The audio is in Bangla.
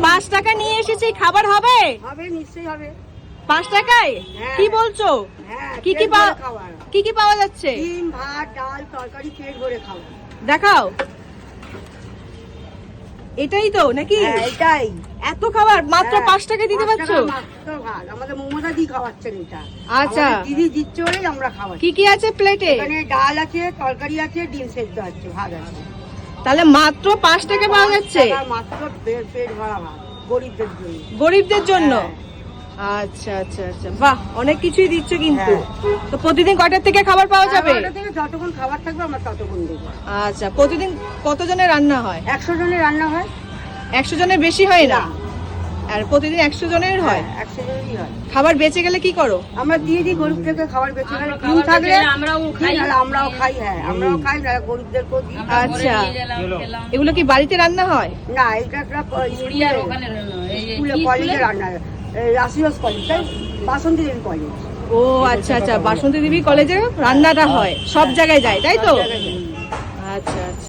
5 টাকা নিয়ে এসেছি, খাবার হবে? হবে, নিশ্চয়ই হবে। 5 টাকায়? হ্যাঁ। কি বলছো? হ্যাঁ, কি পেট ভরে খাবার। কি পাওয়া যাচ্ছে? ডিম, ভাত, ডাল, তরকারি, পেট ভরে খাবার। দেখাও। এটাই তো নাকি? হ্যাঁ, এটাই। এত খাবার মাত্র হ্যাঁ, 5 টাকায় দিতে 5 পারছো? টাকা মাত্র ভাত। আমাদের মমতা দি খাওয়াচ্ছেন এটা। আচ্ছা। আমাদের দিদি দিচ্ছে বলেই আমরা খাওয়াচ্ছি। কি কি আছে প্লেটে? এখানে ডাল আছে, তরকারি আছে, ডিম সেদ্ধ আছে, ভাত আছে। তাহলে মাত্র 5 টাকা পাওয়া যাচ্ছে? 5 টাকার মাত্র পেট ভরা ভাত, গরিবদের জন্য। গরিবদের জন্য? হ্যাঁ। আচ্ছা আচ্ছা আচ্ছা, বাহ, অনেক কিছুই দিচ্ছ কিন্তু। হ্যাঁ। তো প্রতিদিন কয়টার থেকে খাবার পাওয়া যাবে? 11টা থেকে যতক্ষণ খাবার থাকবে আমরা ততক্ষণ দেবো। আচ্ছা, প্রতিদিন কতজনের রান্না হয়? 100 জনের রান্না হয়। 100 জনের বেশি হয় না? আর প্রতিদিন 100 জনের হয়? 100 জনেরই হয়। খাবার বেঁচে গেলে কি করো? আমরা দিয়ে দিই গরিবদেরকে, খাবার বেঁচে গেলে ডিম থাকলে আমরাও খাই। আমরাও খাই, হ্যাঁ আমরাও খাই, না গরিবদেরকেও দিই। আচ্ছা, এগুলো কি বাড়িতে রান্না হয়? না, এটা একটা স্কুলে কলেজে রান্না হয়। রাশিয়াস কলেজ, তাই বাসন্তী দেবী কলেজ। ও আচ্ছা আচ্ছা, বাসন্তী দেবী কলেজে রান্নাটা হয়, সব জায়গায় যায় তাই তো? সব জায়গায় যায়। আচ্ছা আচ্ছা।